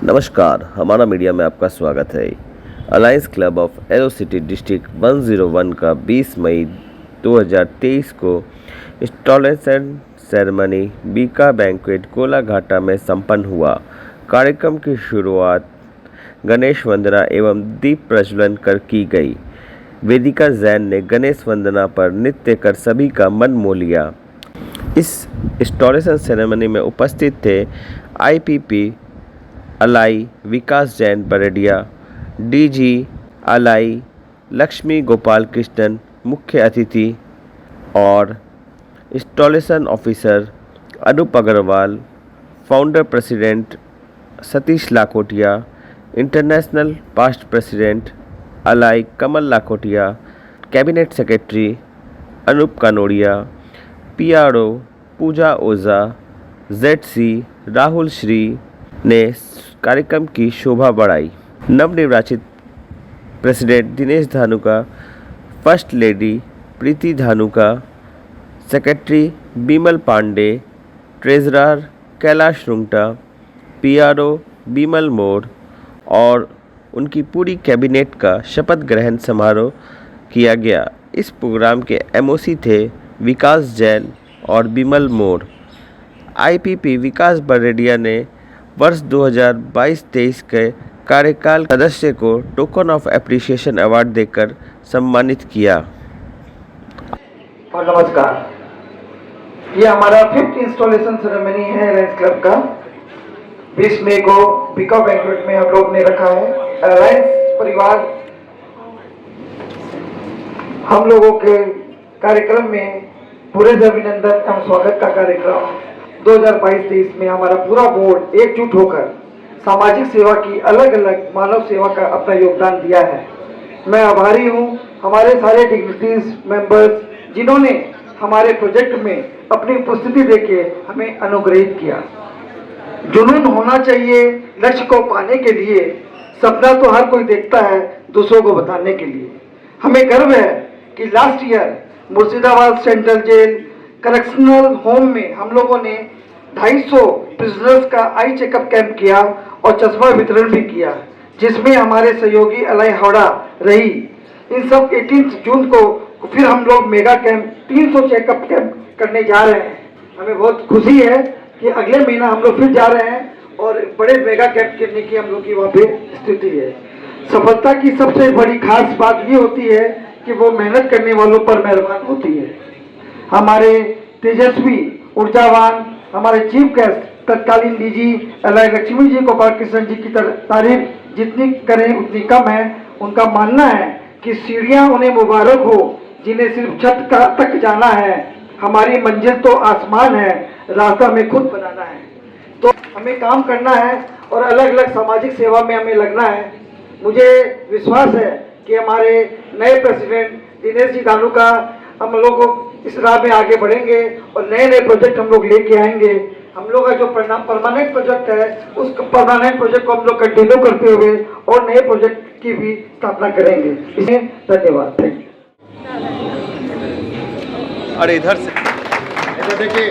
नमस्कार, हमारा मीडिया में आपका स्वागत है। Alliance club of Aerocity district 101 का 20 मई 2023 को इंस्टॉलेशन सेरेमनी बीका बैंक्वेट कोलाघाटा में संपन्न हुआ। कार्यक्रम की शुरुआत गणेश वंदना एवं दीप प्रज्वलन कर की गई। वेदिका जैन ने गणेश वंदना पर नृत्य कर सभी का मन मोह लिया। इस इंस्टॉलेशन सेरेमनी में उपस्थित थे IPP ally Vikas Jain Baredia, DG ally Lakshmi Gopal Krishnan मुख्य अतिथि और installation officer Anoop Agarwal, founder president Satish Lakhotia, international past president ally Kamal Lakhotia, cabinet secretary Anoop Kanodia, PRO Pooja Ojha, ZC Rahul Shri ने कार्यक्रम की शोभा बढ़ाई। नवनिर्वाचित president Dinesh Dhanuka, first lady Preeti Dhanuka, secretary Bimal Pandey, treasurer Kailash Rungta, PRO Bimal Mor और उनकी पूरी कैबिनेट का शपथ ग्रहण समारोह किया गया। इस प्रोग्राम के एमओसी थे विकास जैन और बिमल मोर। आईपीपी विकास बरेडिया ने वर्ष 2022-23 के कार्यकाल सदस्य को टोकन ऑफ एप्रिसिएशन अवार्ड देकर सम्मानित किया। और नमस्कार, ये हमारा 5th इंस्टॉलेशन सेरेमनी है अलायंस क्लब का। 20 मई को बीका बैंक्वेट में हम लोग ने रखा है। अलायंस परिवार हम लोगों के कार्यक्रम में पूरे से अभिनंदन एवं स्वागत का कार्यक्रम 2022-23 में हमारा पूरा बोर्ड एकजुट होकर सामाजिक सेवा की अलग अलग मानव सेवा का अपना योगदान दिया है। मैं आभारी हूँ हमारे सारे डिग्निटीज मेंबर्स जिन्होंने हमारे प्रोजेक्ट में अपनी उपस्थिति देके हमें अनुग्रहित किया। जुनून होना चाहिए लक्ष्य को पाने के लिए, सपना तो हर कोई देखता है दूसरों को बताने के लिए। हमें गर्व है कि last year Murshidabad central jail correctional home में हम लोगों ने 250 प्रिजनर्स का आई चेकअप कैंप किया और चश्मा वितरण भी किया, जिसमें हमारे सहयोगी अलाई हावड़ा रही। इन सब 18 जून को फिर हम लोग मेगा कैंप 300 चेकअप कैंप करने जा रहे हैं। हमें बहुत खुशी है कि अगले महीना हम लोग फिर जा रहे हैं और बड़े मेगा कैंप करने की हम लोग की वहाँ पे स्थिति है। सफलता की सबसे बड़ी खास बात ये होती है कि वो मेहनत करने वालों पर मेहरबान होती है। हमारे तेजस्वी ऊर्जावान हमारे चीफ गेस्ट तत्कालीन डीजी अलाई लक्ष्मी जी गोपाल कृष्ण जी की तारीफ जितनी करें उतनी कम है। उनका मानना है कि सीढ़ियां उन्हें मुबारक हो जिन्हें सिर्फ छत का तक जाना है। हमारी मंजिल तो आसमान है, रास्ता हमें खुद बनाना है। तो हमें काम करना है और अलग अलग सामाजिक सेवा में हमें लगना है। मुझे विश्वास है कि हमारे नए प्रेसिडेंट दिनेश जी धानुका हम लोग इस राह में आगे बढ़ेंगे और नए नए प्रोजेक्ट हम लोग लेके आएंगे। हम लोग का जो परमानेंट प्रोजेक्ट है उस परमानेंट प्रोजेक्ट को हम लोग कंटिन्यू करते हुए और नए प्रोजेक्ट की भी स्थापना करेंगे। इसमें धन्यवाद। Thank you. अरे इधर से देखिए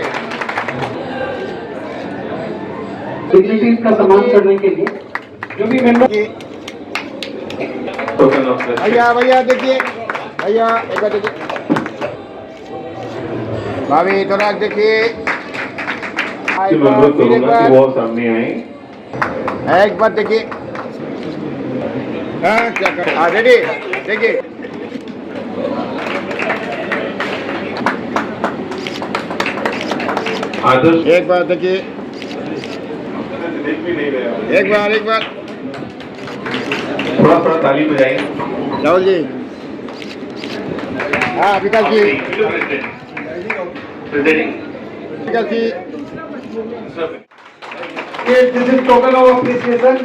डिग्निटीज का सम्मान करने के लिए जो भी मेंबर भैया देखिए, भैया एक बार देखिए, भाभी थोड़ा देखिए, वो सामने आए। एक बार देखिए, हाँ क्या कर, हाँ रेडी देखिए, आदर्श एक बार देखिए, एक बार थोड़ा ताली बजाएं। राहुल जी, हाँ Vikas ji, Vikas ji, this is token of appreciation.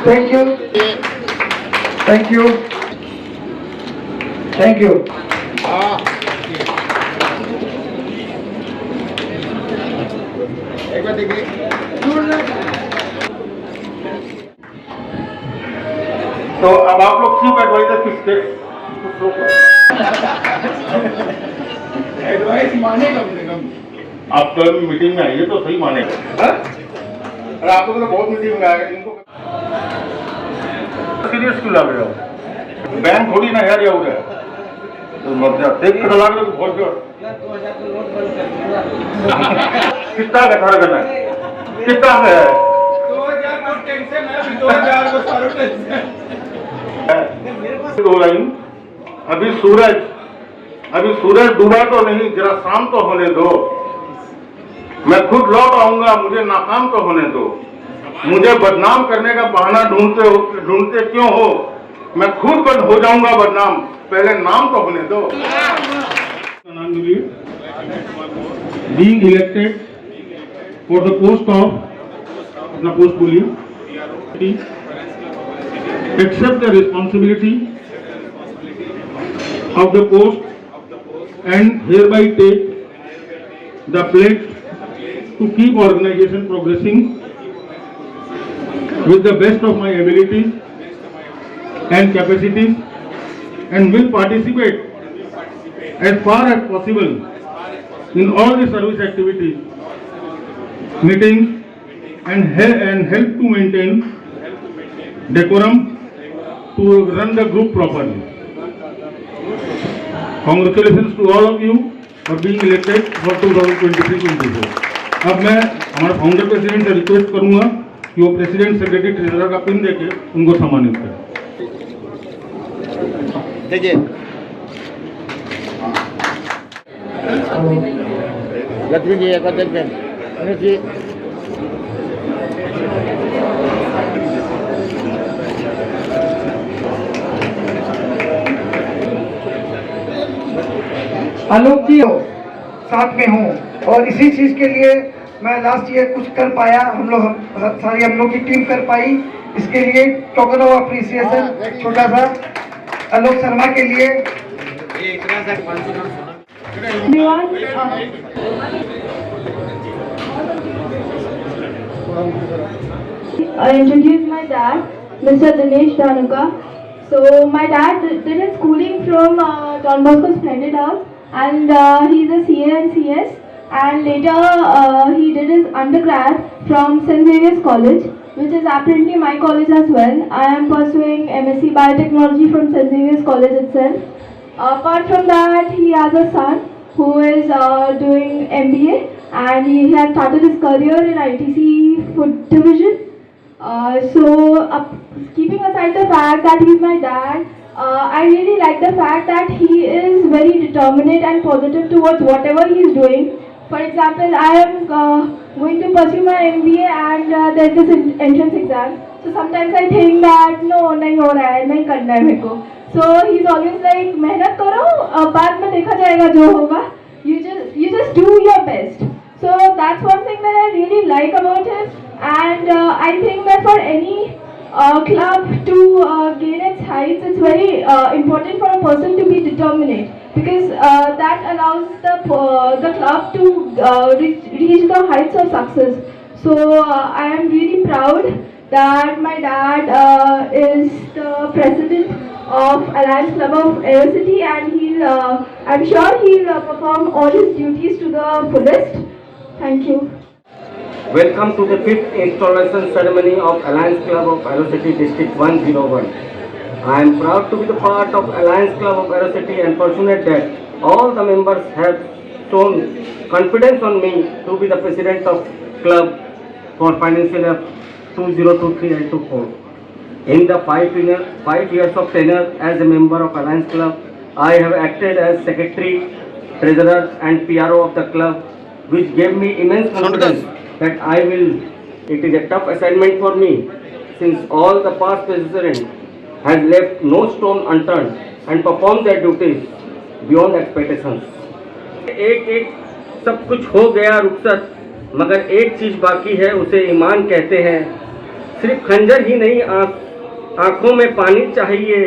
Thank you, thank you, thank you. हाँ एक बार देखिए, तो अब आप लोग चीफ एडवाइजर किसके एडवाइस माने कम से कम। आप कल मीटिंग में आइए तो सही मानेगा। हाँ? अरे आप लोग तो बहुत मीटिंग में आए, इनको सीरियस क्यों लग रहे हो? बैंक थोड़ी ना यार ये हो रहा है तो मत जा देख कर लग रहे हो बहुत जोर। कितना का खड़ा करना है? कितना का है? 2000 को टेंशन है, 2000 को सारा टेंशन। दो लाइन। अभी सूरज डूबा तो नहीं, जरा शाम तो होने दो। मैं खुद लौट आऊंगा, मुझे नाकाम तो होने दो। मुझे बदनाम करने का बहाना ढूंढते क्यों हो? मैं खुद हो जाऊंगा बदनाम, पहले नाम तो होने दो। Being elected for the post of अपना पोस्ट बोलिए, accept the responsibility of the post and hereby take the pledge to keep organization progressing with the best of my abilities and capacities, and will participate as far as possible in all the service activities, meetings, and help to maintain decorum to run the group properly. Congratulations to all of you for being elected for 2023-24. अब मैं हमारे founder president से request करूंगा कि वो president secretary treasurer का pin देके उनको सम्मानित करें। देखिए लक्ष्मी जी एक अध्यक्ष अनुज जी आलोक जी हो साथ में हूँ, और इसी चीज के लिए मैं लास्ट ईयर कुछ कर पाया, हम लोग की टीम कर पाई। इसके लिए टोकन ऑफ अप्रिसिएशन छोटा सा आलोक शर्मा के लिए। I introduce my dad, Mr. Dinesh Dhanuka. So my dad did his schooling from Don Bosco Splendid House, and he's a CA and CS. And later he did his undergrad from St. Xavier's College, which is apparently my college as well. I am pursuing MSc Biotechnology from St. Xavier's College itself. Apart from that, he has a son who is doing MBA, and he has started his career in ITC Food Division. Keeping aside the fact that he's my dad, I really like the fact that he is very determined and positive towards whatever he is doing. For example, I am going to pursue my MBA, and there's this entrance exam. So sometimes I think that no, नहीं हो रहा है, नहीं करना है मेरे को. So he's always like, मेहनत करो, बाद में देखा जाएगा जो होगा. You just do your best. So that's one thing that I really like about him, and I think that for any club to gain its heights, it's very important for a person to be determined, because that allows the club to reach the heights of success. So I am really proud that my dad is the president of Alliance Club of Aerocity, and I'm sure he'll perform all his duties to the fullest. Thank you. Welcome to the 5th installation ceremony of Alliance Club of Aerocity District 101. I am proud to be the part of Alliance Club of Aerocity and fortunate that all the members have shown confidence on me to be the president of club for financial year 2023 and 24. In the 5 years of tenure as a member of Alliance Club, I have acted as secretary, treasurer and PRO of the club, which gave me immense confidence that I will. It is a tough assignment for me, since all the past presidents has left no stone unturned and performed their duties beyond expectations. एक सब कुछ हो गया रुखसत, मगर एक चीज बाकी है, उसे ईमान कहते हैं. सिर्फ खंजर ही नहीं, आंखों में पानी चाहिए,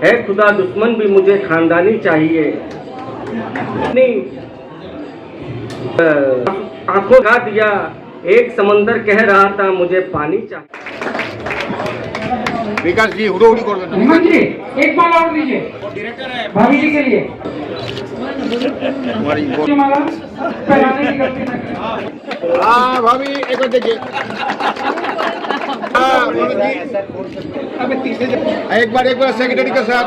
है खुदा दुश्मन भी मुझे खानदानी चाहिए. आंखों का दिया, एक समंदर कह रहा था मुझे पानी चाहिए. विकास जी हुड़ोहुड़ी कर देना हेमंत जी एक माला और दीजिए भाभी जी के लिए हमारी ये माला पहनाने की गलती न करें। हाँ भाभी एक बार देखिए हाँ मनोज जी एक बार सेक्रेटरी के साथ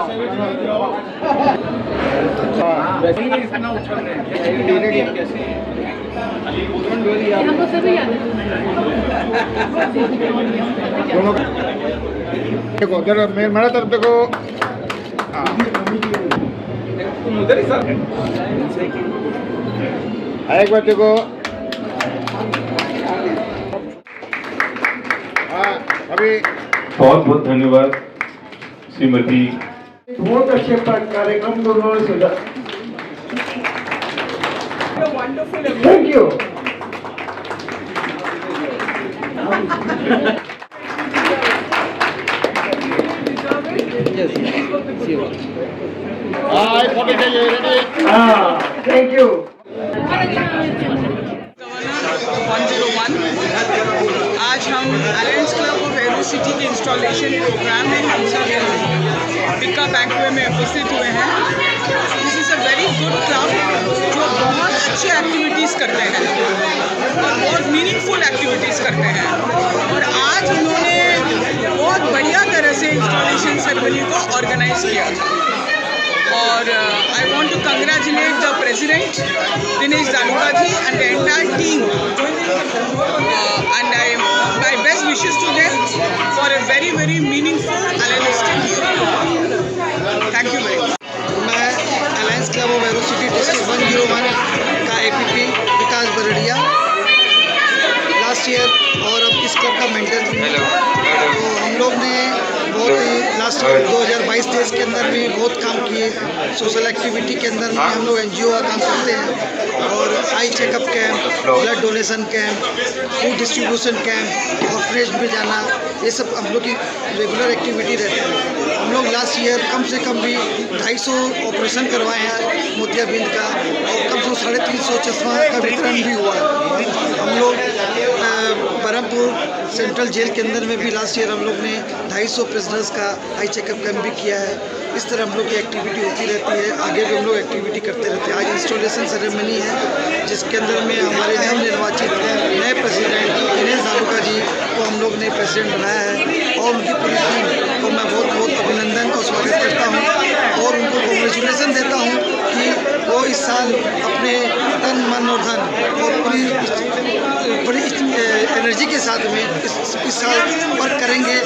दोनों देखो जरा मेरा तरफ देखो हाँ एक बार देखो हाँ अभी बहुत बहुत धन्यवाद श्रीमती बहुत अच्छे कार्यक्रम को उन्होंने सुझा। Thank you. हाँ एक फोटो चाहिए रेडी हाँ थैंक यू। 101 आज हम अलायंस क्लब ऑफ एरोसिटी के इंस्टॉलेशन प्रोग्राम में हम सब टिक्का बैंकवे में उपस्थित हुए हैं। This is a very good club जो बहुत अच्छे एक्टिविटीज़ करते हैं और बहुत मीनिंगफुल एक्टिविटीज़ करते हैं और आज उन्होंने बहुत बढ़िया तरह से इंस्टॉलेशन सेरेमनी को ऑर्गेनाइज किया था। और I want to congratulate the President Dinesh Dhanuka ji and the entire team and my best wishes to them for a very very meaningful Alliance year. Thank you very much. मैं alliance club of Aerocity district 101 का APP विकास Bardia last year और अब इस club का mentor भी हूँ। तो हम लोग ने बहुत ही लास्ट ईयर 2022-23 के अंदर भी बहुत काम किए। सोशल एक्टिविटी के अंदर में हम लोग NGO का काम करते हैं और eye checkup camp, blood donation camp, food distribution camp, orphanage में जाना, ये सब हम लोग की रेगुलर एक्टिविटी रहती है। हम लोग लास्ट ईयर कम से कम भी 250 ऑपरेशन करवाए हैं मोतियाबिंद का और कम से कम 350 चश्मा का वितरण भी हुआ है। हम लोग बरहमपुर सेंट्रल जेल के अंदर में भी लास्ट ईयर हम लोग ने 250 प्रिजनर्स का आई चेकअप कैंप भी किया है। इस तरह हम लोग की एक्टिविटी होती रहती है, आगे भी हम लोग एक्टिविटी करते रहते हैं। आज इंस्टॉलेशन सेरेमनी है जिसके अंदर में हमारे नव निर्वाचित नए प्रेसिडेंट दिनेश धानुका जी को हम लोग ने प्रेसिडेंट बनाया है और उनकी पूरी टीम को मैं बहुत बहुत अभिनंदन और स्वागत करता हूँ और उनको कॉन्ग्रेचुलेसन देता हूँ कि वो इस साल अपने तन मन और धन और बड़ी एनर्जी के साथ में इस साल वर्क करेंगे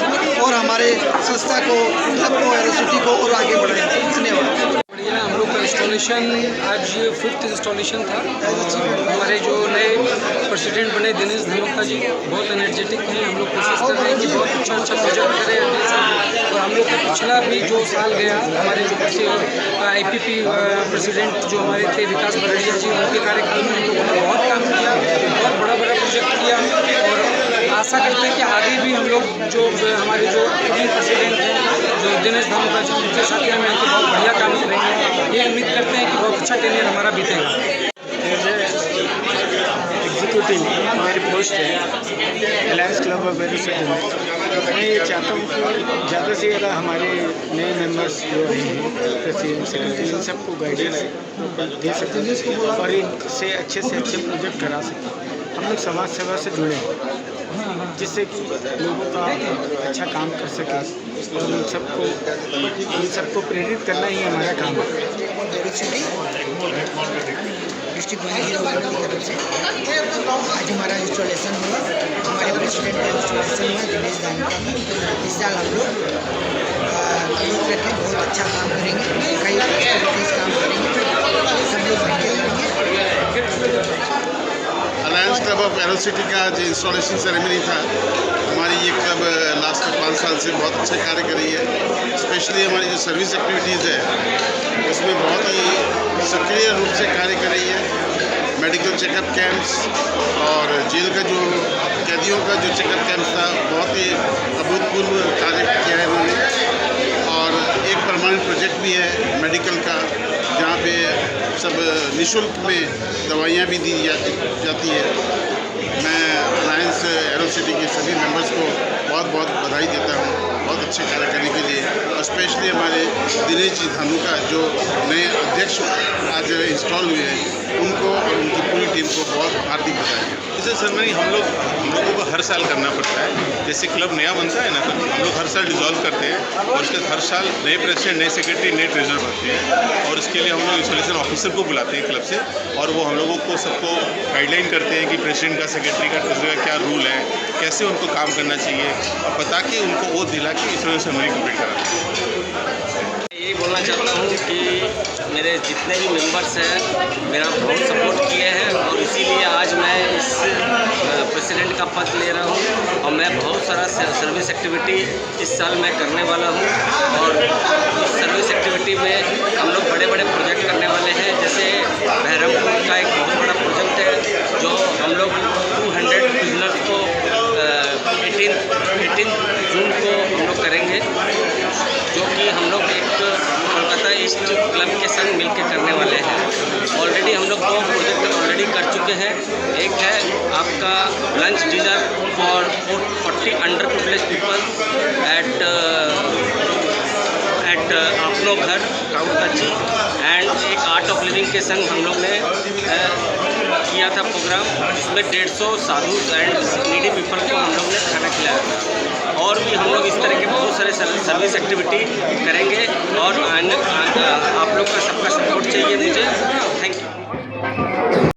और हमारे संस्था को, क्लब को, एरोसिटी को और आगे बढ़ाएंगे। धन्यवाद। हम लोग का इंस्टॉलेशन आज 5th इंस्टॉलेशन था। हमारे जो नए प्रेसिडेंट बने दिनेश धानुका जी बहुत एनर्जेटिक हैं। हम लोग कोशिश कर रहे हैं कि बहुत अच्छा प्रोजेक्ट करें अगले साल। और हम लोग का पिछला भी जो साल गया हमारे जो IPP प्रेसिडेंट जो हमारे थे विकास बरड़िया जी, उनके कार्यकाल में हम लोगों ने बहुत काम किया, बहुत बड़ा प्रोजेक्ट किया और आशा करते हैं कि आगे भी हम लोग जो हमारे जो प्रेसिडेंट हैं जो दिनेश धानुका जी, उनके साथ में मिलकर बहुत बढ़िया काम करेंगे। ये उम्मीद करते हैं कि बहुत अच्छा टेनियर हमारा बीतेगा। एग्जीक्यूटिव मेरी पोस्ट है अलायंस क्लब ऑफ एरोसिटी में। मैं ये चाहता हूँ कि ज़्यादा से ज़्यादा हमारे नए मेंबर्स जो हैं प्रेसिडेंट सेक्रेटरी इन सबको गाइडेंस दे सकें और इनसे अच्छे प्रोजेक्ट करा सकें। हम लोग समाज सेवा से जुड़े हैं जिससे कि लोगों का अच्छा काम कर सके और इन सबको प्रेरित करना ही हमारा काम है। डिस्ट्रिक्ट 101 की तरफ से आज हमारा इंस्टॉलेशन हुआ। हमारे प्रेसिडेंट का इंस्टॉलेशन हुआ दिनेश धानुका का। इस साल हम लोग करके बहुत अच्छा काम करेंगे, कई एक्टिविटीज़ काम करेंगे, सब लोग मिलकर करेंगे। अलायंस क्लब ऑफ एरोसिटी का आज इंस्टॉलेशन सेरेमनी था। हमारी ये क्लब लास्ट 5 साल से बहुत अच्छा कार्य कर रही है। स्पेशली हमारी जो सर्विस एक्टिविटीज़ है उसमें बहुत ही सक्रिय रूप से कार्य कर रही है। मेडिकल चेकअप कैंप्स और जेल का जो कैदियों का जो चेकअप कैंप था बहुत ही अभूतपूर्व कार्य किया है उन्होंने। और एक परमानेंट प्रोजेक्ट भी है मेडिकल का जहाँ पे सब निःशुल्क में दवाइयाँ भी दी जाती है। मैं अलायंस एरोसिटी के सभी मेंबर्स को बहुत बहुत बधाई देता हूँ। बहुत अच्छे कार्य करने के लिए, और स्पेशली हमारे दिनेश जी धानुका जो नए अध्यक्ष आज इंस्टॉल हुए हैं, उनको और उनकी पूरी टीम को बहुत हार्दिक बधाई। इसे सेरेमनी हम लोगों को हर साल करना पड़ता है। जैसे क्लब नया बनता है ना, तो हम लोग हर साल डिसॉल्व करते हैं और उसके हर साल नए प्रेसिडेंट, नए सेक्रेटरी, नए ट्रेजरर बनते हैं, और इसके लिए हम लोग इंस्टॉलेशन ऑफिसर को बुलाते हैं क्लब से, और वो हम लोगों को सबको गाइडलाइन करते हैं कि प्रेसिडेंट का, सेक्रेटरी का, ट्रेजरर का क्या रूल है, कैसे उनको काम करना चाहिए, और बता के उनको ओथ दिला के इंस्टॉलेशन सेरेमनी कंप्लीट कराते हैं। यही बोलना चाहता हूँ कि मेरे जितने भी मेंबर्स हैं मेरा बहुत सपोर्ट किए हैं, और इसीलिए आज मैं इस प्रेसिडेंट का पद ले रहा हूँ, और मैं बहुत सारा सर्विस एक्टिविटी इस साल मैं करने वाला हूँ। और इस सर्विस एक्टिविटी में हम लोग बड़े बड़े प्रोजेक्ट करने वाले हैं। जैसे बहरमपुर का एक बहुत बड़ा प्रोजेक्ट है जो हम लोग 200 बिजनेस को 18 जून को हम लोग करेंगे, जो कि हम लोग एक कोलकाता ईस्ट क्लब के संग मिलकर करने वाले हैं। ऑलरेडी हम लोग 2 प्रोजेक्ट ऑलरेडी कर चुके हैं। एक है आपका lunch dinner for 40 under privilege people at अपनो घर काउंटाची, एंड एक आर्ट ऑफ लिविंग के संग हम लोग ने किया था प्रोग्राम, जिसमें 150 साधु एंड नीडी पीपल को हम लोग ने खाना खिलाया था। और भी हम लोग इस तरह के बहुत सारे सर्विस एक्टिविटी करेंगे, और आप लोग का सबका सपोर्ट चाहिए मुझे।